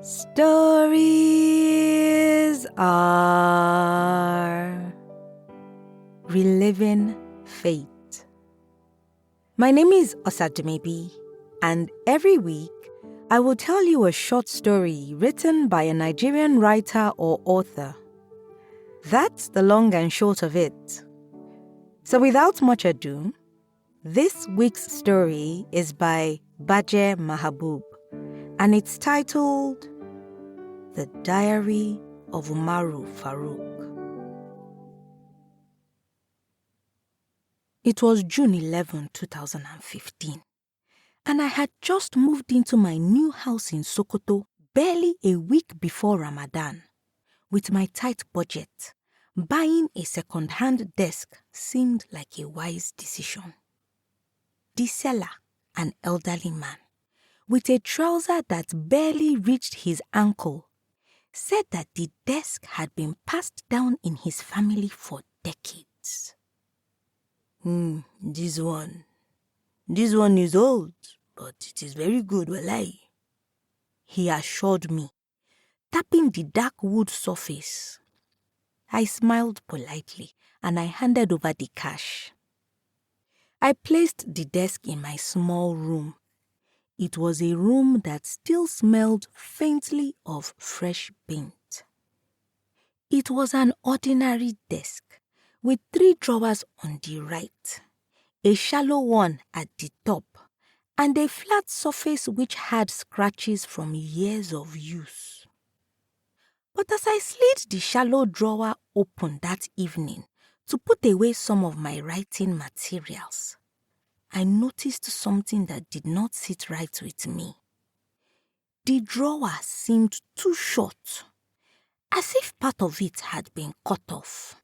Stories are reliving fate. My name is Osademebi, and every week I will tell you a short story written by a Nigerian writer or author. That's the long and short of it. So without much ado, this week's story is by Bajeh Mahaboob, and it's titled The Diary of Umaru Faruk. It was June 11, 2015, and I had just moved into my new house in Sokoto barely a week before Ramadan. With my tight budget, buying a second-hand desk seemed like a wise decision. The seller, an elderly man, with a trouser that barely reached his ankle, said that the desk had been passed down in his family for decades. This one is old, but it is very good, walai, he assured me, tapping the dark wood surface. I smiled politely and I handed over the cash. I placed the desk in my small room. It was a room that still smelled faintly of fresh paint. It was an ordinary desk with 3 drawers on the right, a shallow one at the top, and a flat surface which had scratches from years of use. But as I slid the shallow drawer open that evening to put away some of my writing materials, I noticed something that did not sit right with me. The drawer seemed too short, as if part of it had been cut off.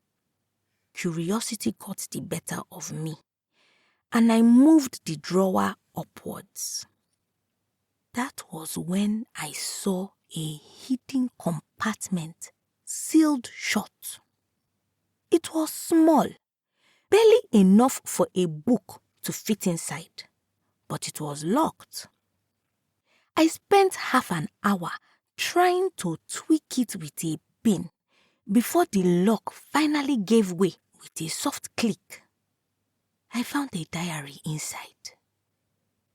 Curiosity got the better of me, and I moved the drawer upwards. That was when I saw a hidden compartment sealed shut. It was small, barely enough for a book to fit inside, but it was locked. I spent half an hour trying to tweak it with a pin before the lock finally gave way with a soft click. I found a diary inside.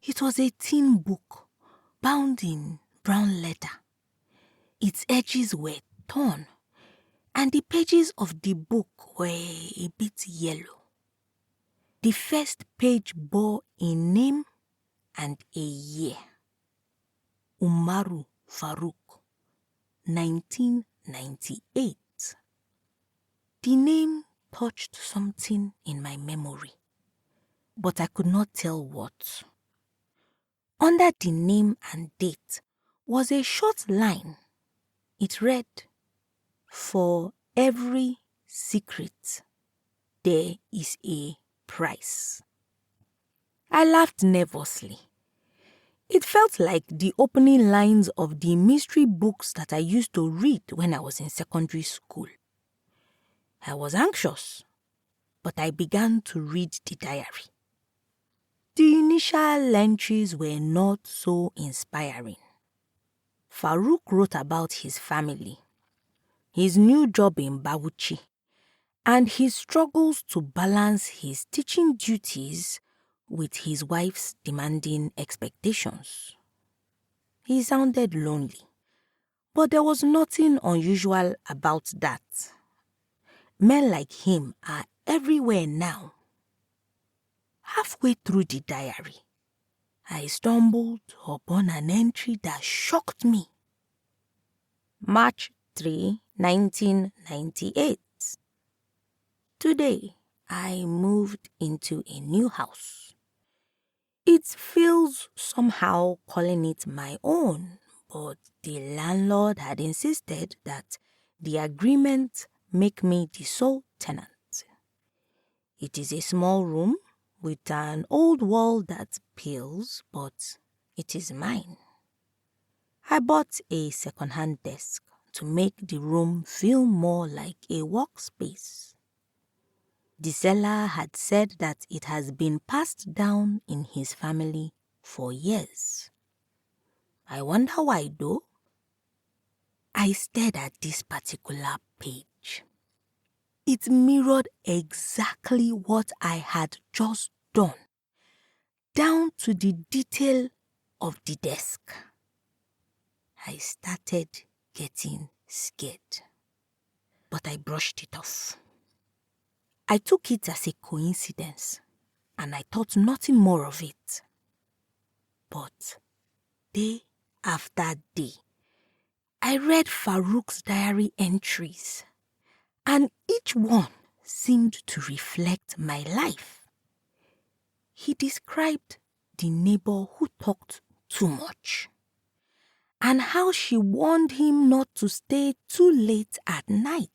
It was a thin book bound in brown leather. Its edges were torn, and the pages of the book were a bit yellow. The first page bore a name and a year. Umaru Faruk, 1998. The name touched something in my memory, but I could not tell what. Under the name and date was a short line. It read, "For every secret, there is a price." I laughed nervously. It felt like the opening lines of the mystery books that I used to read when I was in secondary school. I was anxious, but I began to read the diary. The initial entries were not so inspiring. Faruk wrote about his family, his new job in Bauchi, and his struggles to balance his teaching duties with his wife's demanding expectations. He sounded lonely, but there was nothing unusual about that. Men like him are everywhere now. Halfway through the diary, I stumbled upon an entry that shocked me. March 3, 1998. Today, I moved into a new house. It feels somehow calling it my own, but the landlord had insisted that the agreement make me the sole tenant. It is a small room with an old wall that peels, but it is mine. I bought a second-hand desk to make the room feel more like a workspace. The seller had said that it has been passed down in his family for years. I wonder why though? I stared at this particular page. It mirrored exactly what I had just done, down to the detail of the desk. I started getting scared, but I brushed it off. I took it as a coincidence, and I thought nothing more of it. But day after day, I read Faruk's diary entries, and each one seemed to reflect my life. He described the neighbor who talked too much, and how she warned him not to stay too late at night.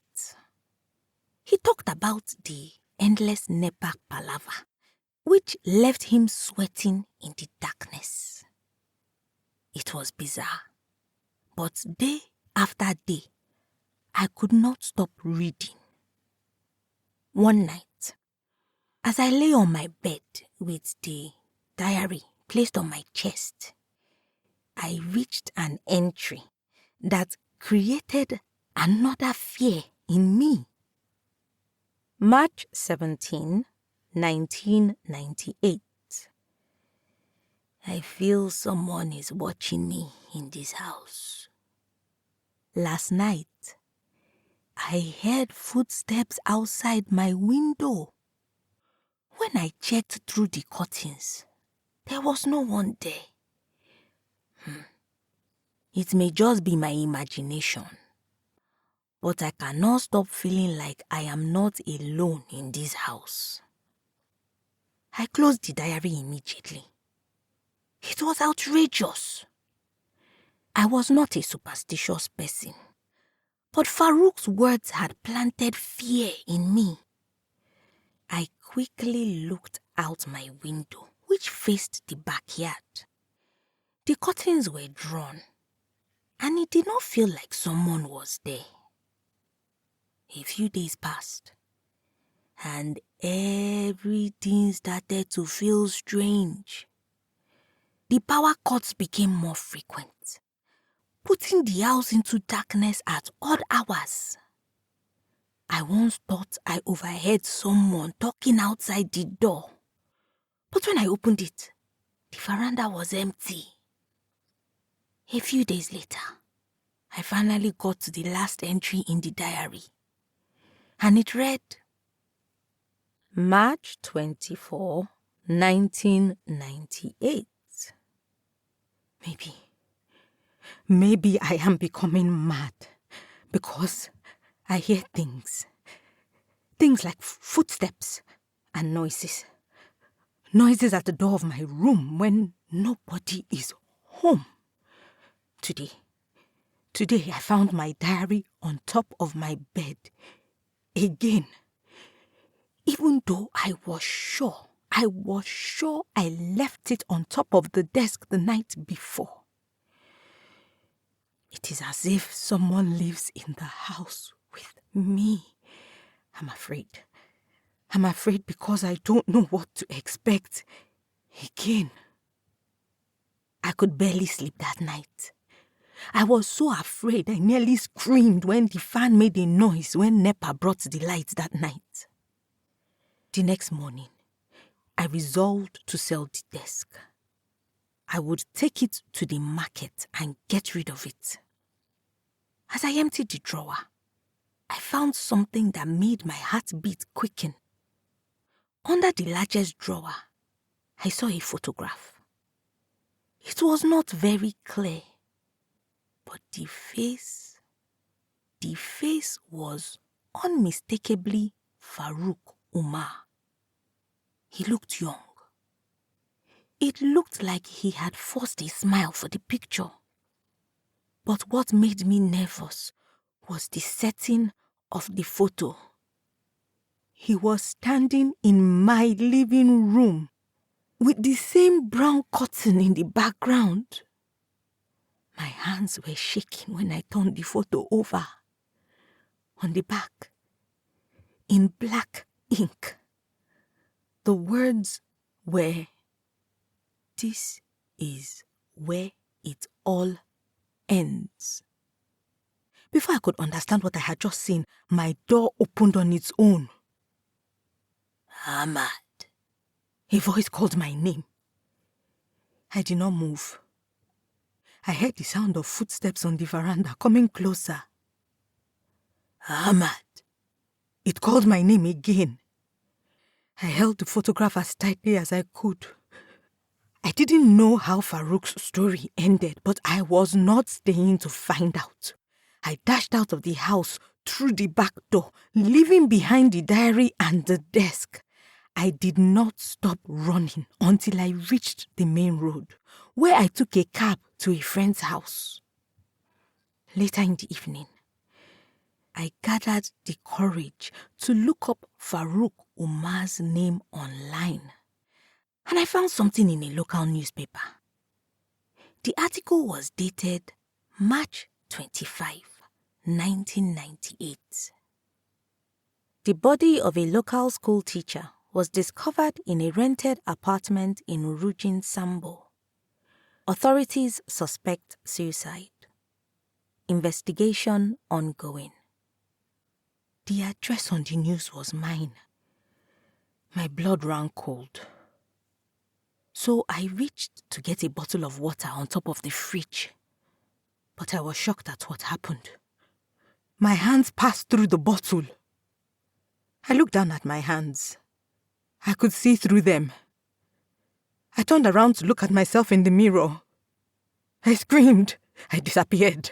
He talked about the endless NEPA palaver, which left him sweating in the darkness. It was bizarre, but day after day, I could not stop reading. One night, as I lay on my bed with the diary placed on my chest, I reached an entry that created another fear in me. March 17, 1998. I feel someone is watching me in this house. Last night, I heard footsteps outside my window. When I checked through the curtains, there was no one there. It may just be my imagination, but I cannot stop feeling like I am not alone in this house. I closed the diary immediately. It was outrageous. I was not a superstitious person, but Faruk's words had planted fear in me. I quickly looked out my window, which faced the backyard. The curtains were drawn, and it did not feel like someone was there. A few days passed, and everything started to feel strange. The power cuts became more frequent, putting the house into darkness at odd hours. I once thought I overheard someone talking outside the door, but when I opened it, the veranda was empty. A few days later, I finally got to the last entry in the diary, and it read, March 24, 1998. Maybe I am becoming mad because I hear things like footsteps and noises at the door of my room when nobody is home. Today I found my diary on top of my bed again, even though I was sure I left it on top of the desk the night before. It is as if someone lives in the house with me. I'm afraid because I don't know what to expect again. I could barely sleep that night. I was so afraid I nearly screamed when the fan made a noise when NEPA brought the lights that night. The next morning, I resolved to sell the desk. I would take it to the market and get rid of it. As I emptied the drawer, I found something that made my heartbeat quicken. Under the largest drawer, I saw a photograph. It was not very clear, but the face was unmistakably Faruk Umar. He looked young. It looked like he had forced a smile for the picture. But what made me nervous was the setting of the photo. He was standing in my living room with the same brown curtain in the background. My hands were shaking when I turned the photo over. On the back, in black ink, the words were, "This is where it all ends." Before I could understand what I had just seen, my door opened on its own. Ahmad. A voice called my name. I did not move. I heard the sound of footsteps on the veranda coming closer. Ahmad. It called my name again. I held the photograph as tightly as I could. I didn't know how Faruk's story ended, but I was not staying to find out. I dashed out of the house through the back door, leaving behind the diary and the desk. I did not stop running until I reached the main road, where I took a cab to a friend's house. Later in the evening, I gathered the courage to look up Faruk Umar's name online, and I found something in a local newspaper. The article was dated March 25, 1998. The body of a local school teacher was discovered in a rented apartment in Rujin Sambo. Authorities suspect suicide. Investigation ongoing. The address on the news was mine. My blood ran cold. So I reached to get a bottle of water on top of the fridge. But I was shocked at what happened. My hands passed through the bottle. I looked down at my hands. I could see through them. I turned around to look at myself in the mirror. I screamed. I disappeared.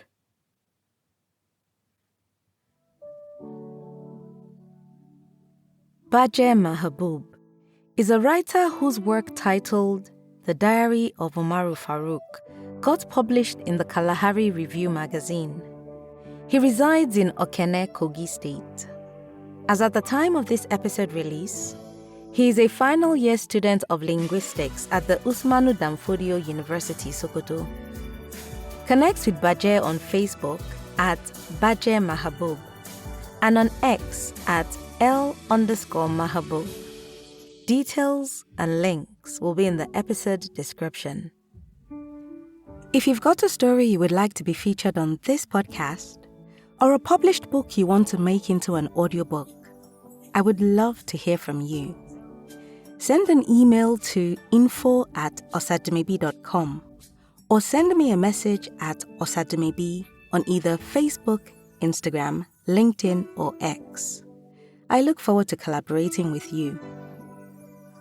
Bajeh Mahaboob is a writer whose work titled The Diary of Umaru Faruk got published in the Kalahari Review magazine. He resides in Okene, Kogi State. As at the time of this episode release, he is a final year student of linguistics at the Usmanu Danfodio University, Sokoto. Connect with Bajeh on Facebook at Bajeh Mahaboob and on X at L_Mahaboob. Details and links will be in the episode description. If you've got a story you would like to be featured on this podcast, or a published book you want to make into an audiobook, I would love to hear from you. Send an email to info@osadumebi.com or send me a message at Osadumebi on either Facebook, Instagram, LinkedIn, or X. I look forward to collaborating with you.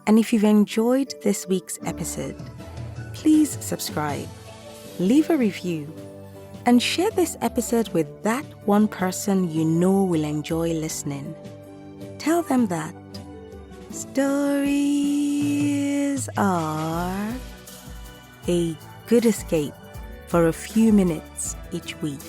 And if you've enjoyed this week's episode, please subscribe, leave a review, and share this episode with that one person you know will enjoy listening. Tell them that stories are a good escape for a few minutes each week.